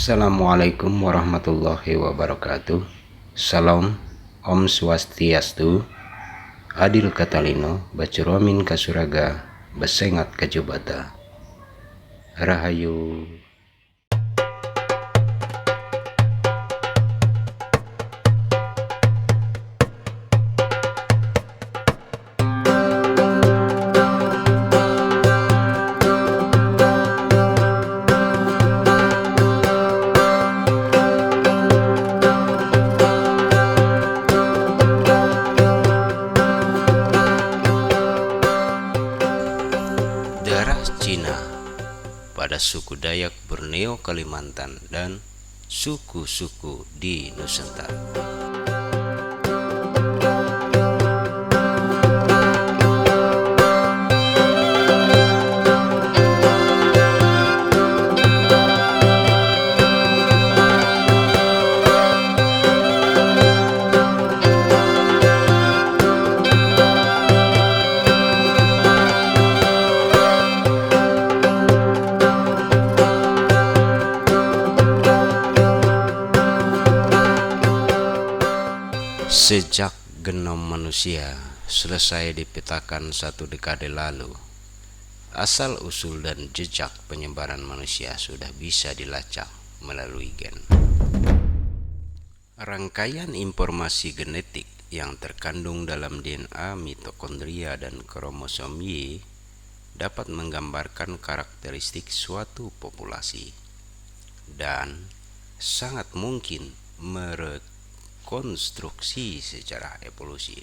Assalamualaikum warahmatullahi wabarakatuh. Salam, Om Swastiastu, Adil Katalino, Bacuromin Kasuraga, Besengat Kajubata, Rahayu. Darah Cina pada suku Dayak Borneo Kalimantan dan suku-suku di Nusantara. Sejak genom manusia selesai dipetakan satu dekade lalu, asal-usul dan jejak penyebaran manusia sudah bisa dilacak melalui gen. Rangkaian informasi genetik yang terkandung dalam DNA, mitokondria, dan kromosom Y dapat menggambarkan karakteristik suatu populasi dan sangat mungkin konstruksi secara evolusi.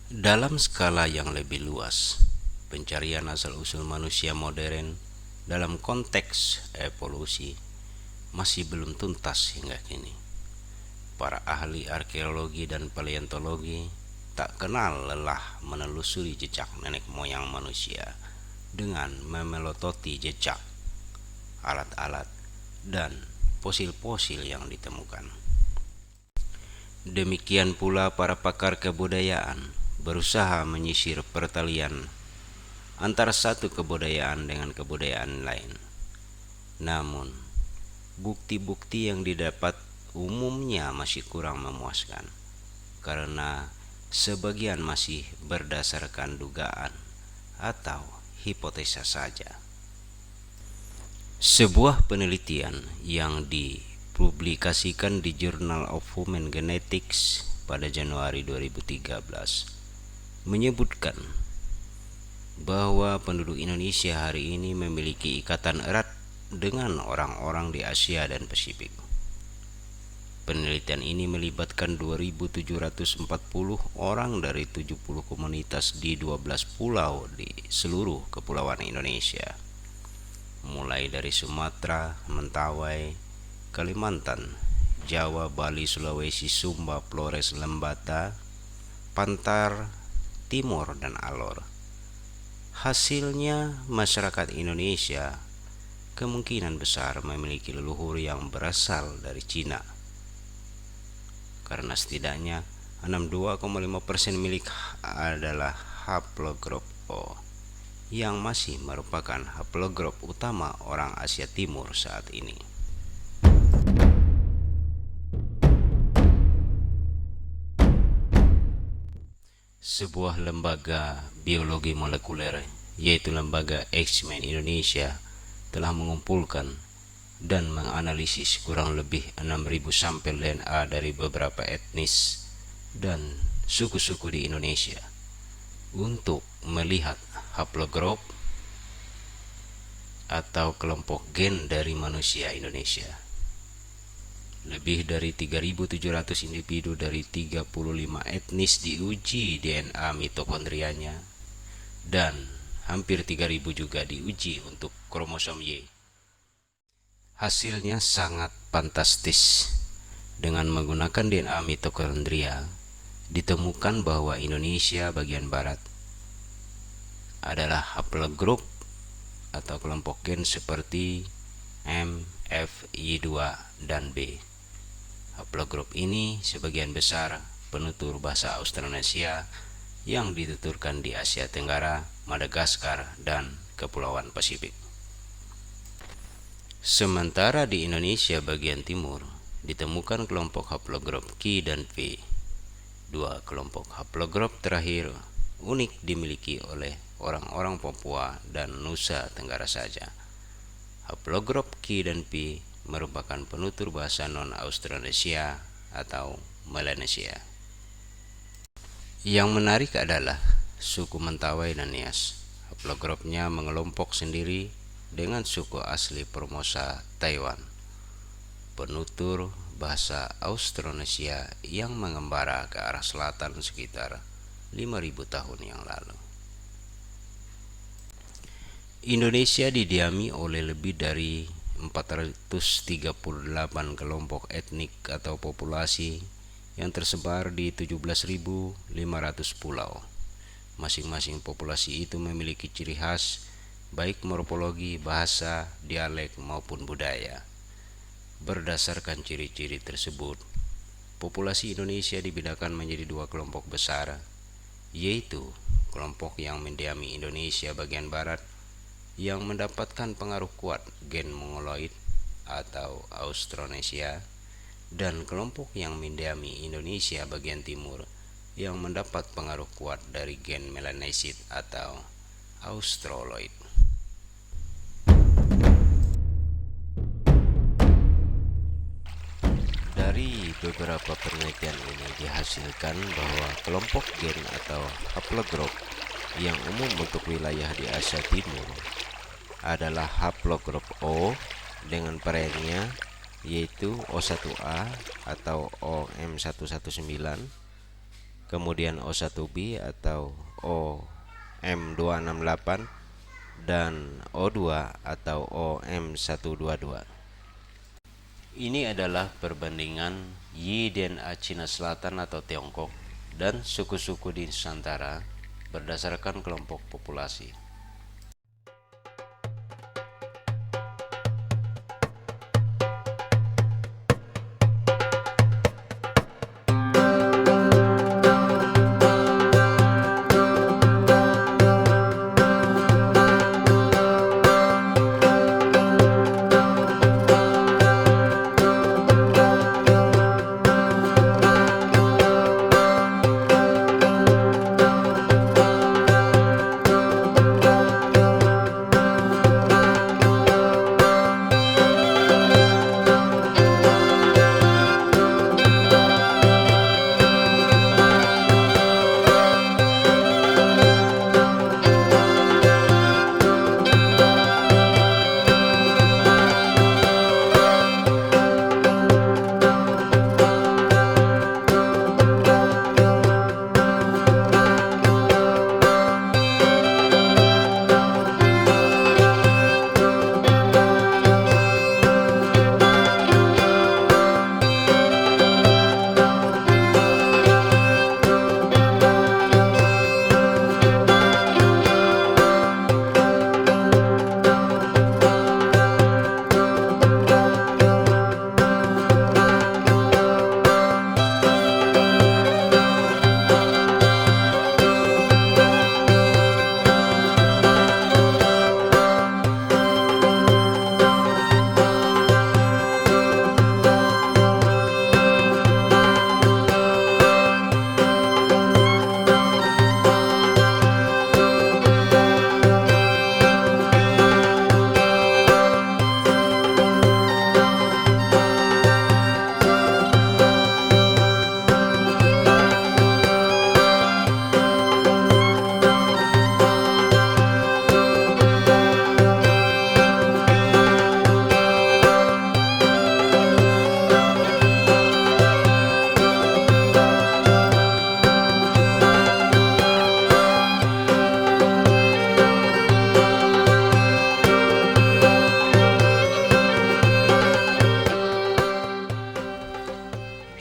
Dalam skala yang lebih luas, pencarian asal-usul manusia modern dalam konteks evolusi masih belum tuntas hingga kini. Para ahli arkeologi dan paleontologi tak kenal lelah menelusuri jejak nenek moyang manusia dengan memelototi jejak, alat-alat, dan fosil-fosil yang ditemukan. Demikian pula para pakar kebudayaan berusaha menyisir pertalian antara satu kebudayaan dengan kebudayaan lain. Namun, bukti-bukti yang didapat umumnya masih kurang memuaskan karena sebagian masih berdasarkan dugaan atau hipotesa saja. Sebuah penelitian yang dipublikasikan di Journal of Human Genetics pada Januari 2013 menyebutkan bahwa penduduk Indonesia hari ini memiliki ikatan erat dengan orang-orang di Asia dan Pasifik. Penelitian ini melibatkan 2.740 orang dari 70 komunitas di 12 pulau di seluruh kepulauan Indonesia, mulai dari Sumatera, Mentawai, Kalimantan, Jawa, Bali, Sulawesi, Sumba, Flores, Lembata, Pantar, Timor, dan Alor. Hasilnya, masyarakat Indonesia kemungkinan besar memiliki leluhur yang berasal dari Cina, karena setidaknya 62,5% milik adalah haplogrop O, yang masih merupakan haplogrop utama orang Asia Timur saat ini. Sebuah lembaga biologi molekuler, yaitu Lembaga X-Men Indonesia, telah mengumpulkan dan menganalisis kurang lebih 6.000 sampel DNA dari beberapa etnis dan suku-suku di Indonesia untuk melihat haplogrop atau kelompok gen dari manusia Indonesia. Lebih dari 3.700 individu dari 35 etnis diuji DNA mitokondrianya dan hampir 3.000 juga diuji untuk kromosom Y. Hasilnya sangat fantastis. Dengan menggunakan DNA mitokondria, ditemukan bahwa Indonesia bagian barat adalah haplogrup atau kelompok gen seperti M, F, Y2, dan B. Haplogrup ini sebagian besar penutur bahasa Austronesia yang dituturkan di Asia Tenggara, Madagaskar, dan Kepulauan Pasifik. Sementara di Indonesia bagian timur ditemukan kelompok haplogrop Q dan P. Dua kelompok haplogrop terakhir unik dimiliki oleh orang-orang Papua dan Nusa Tenggara saja. Haplogrop Q dan P merupakan penutur bahasa non-Austronesia atau Melanesia. Yang menarik adalah suku Mentawai dan Nias. Haplogropnya mengelompok sendiri dengan suku asli Formosa, Taiwan, penutur bahasa Austronesia yang mengembara ke arah selatan sekitar 5.000 tahun yang lalu. Indonesia didiami oleh lebih dari 438 kelompok etnik atau populasi yang tersebar di 17.500 pulau. Masing-masing populasi itu memiliki ciri khas baik morfologi, bahasa, dialek maupun budaya. Berdasarkan ciri-ciri tersebut, populasi Indonesia dibedakan menjadi dua kelompok besar, yaitu kelompok yang mendiami Indonesia bagian barat yang mendapatkan pengaruh kuat gen Mongoloid atau Austronesia, dan kelompok yang mendiami Indonesia bagian timur yang mendapat pengaruh kuat dari gen Melanesid atau Australoid. Dari beberapa penelitian ini dihasilkan bahwa kelompok gen atau haplogrop yang umum untuk wilayah di Asia Timur adalah haplogrop O dengan variannya yaitu O1A atau OM119, kemudian O1B atau OM268, dan O2 atau OM122. Ini adalah perbandingan Y DNA Cina Selatan atau Tiongkok dan suku-suku di Nusantara berdasarkan kelompok populasi.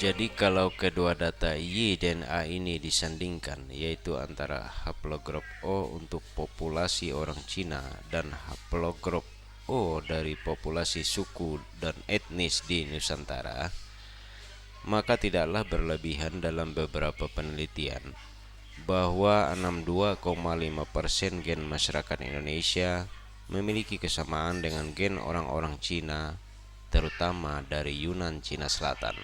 Jadi kalau kedua data Y dan A ini disandingkan, yaitu antara haplogrop O untuk populasi orang Cina dan haplogrop O dari populasi suku dan etnis di Nusantara, maka tidaklah berlebihan dalam beberapa penelitian bahwa 62,5% gen masyarakat Indonesia memiliki kesamaan dengan gen orang-orang Cina, terutama dari Yunan Cina Selatan.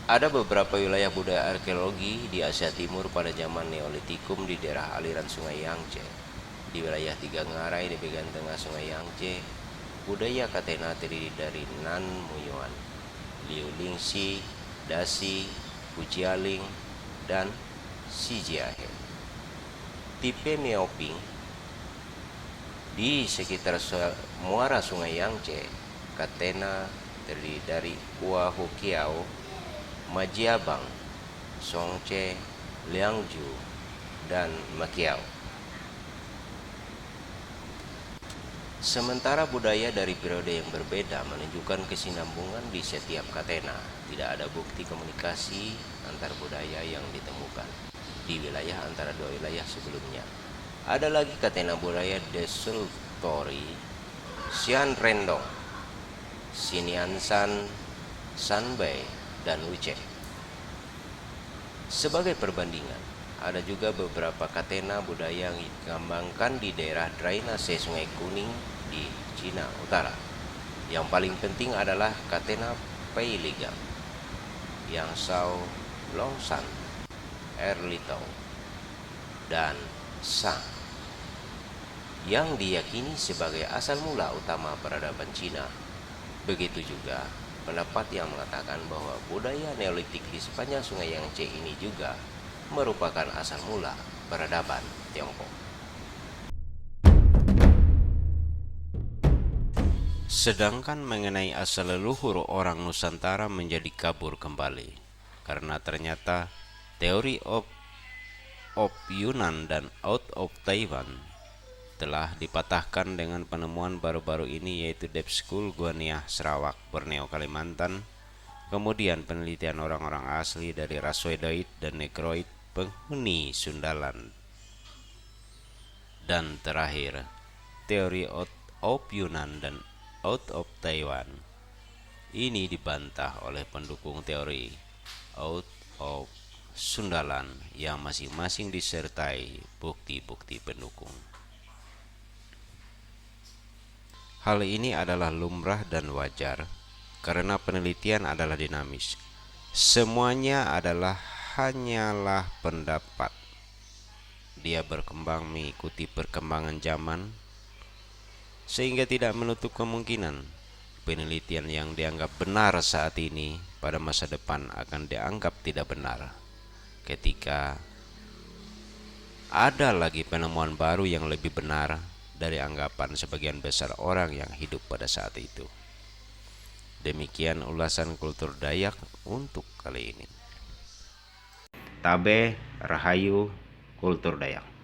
Ada beberapa wilayah budaya arkeologi di Asia Timur pada zaman Neolitikum di daerah aliran Sungai Yangtze. Di wilayah Tiga Ngarai di bagian tengah Sungai Yangtze, budaya Katena terdiri dari Nan Muyuan, Liu Lingxi, Dasi, Pujialing, dan Sijiahe. Tipe Miaoping di sekitar muara Sungai Yangtze, Katena terdiri dari Hua Hukiao, Majiabang, Songce, Liangju, dan Makiao. Sementara budaya dari periode yang berbeda menunjukkan kesinambungan di setiap Katena. Tidak ada bukti komunikasi antar budaya yang ditemukan di wilayah antara dua wilayah sebelumnya. Ada lagi Katena budaya Desultori, Xian Rendong, Xiniansan, Sanbei, dan Wucheng. Sebagai perbandingan, ada juga beberapa Katena budaya yang dikembangkan di daerah drainase Sungai Kuning di Cina Utara. Yang paling penting adalah Katena Peiligang, Yangsao Longshan, Erlitao, dan Sang, yang diyakini sebagai asal mula utama peradaban Cina. Begitu juga pendapat yang mengatakan bahwa budaya Neolitik di sepanjang Sungai Yangtze ini juga merupakan asal mula peradaban Tiongkok. Sedangkan mengenai asal leluhur orang Nusantara menjadi kabur kembali, karena ternyata teori of Yunan dan out of Taiwan telah dipatahkan dengan penemuan baru-baru ini, yaitu Deep School Guaniah Sarawak, Borneo, Kalimantan. Kemudian penelitian orang-orang asli dari Rasoidoid dan Negroid penghuni Sundaland. Dan terakhir, teori out of Yunan dan out of Taiwan. Ini dibantah oleh pendukung teori out of Sundaland yang masing-masing disertai bukti-bukti pendukung. Hal ini adalah lumrah dan wajar karena penelitian adalah dinamis. Semuanya adalah hanyalah pendapat. Dia berkembang mengikuti perkembangan zaman, sehingga tidak menutup kemungkinan penelitian yang dianggap benar saat ini pada masa depan akan dianggap tidak benar ketika ada lagi penemuan baru yang lebih benar dari anggapan sebagian besar orang yang hidup pada saat itu. Demikian ulasan kultur Dayak untuk kali ini. Tabe Rahayu Kultur Dayak.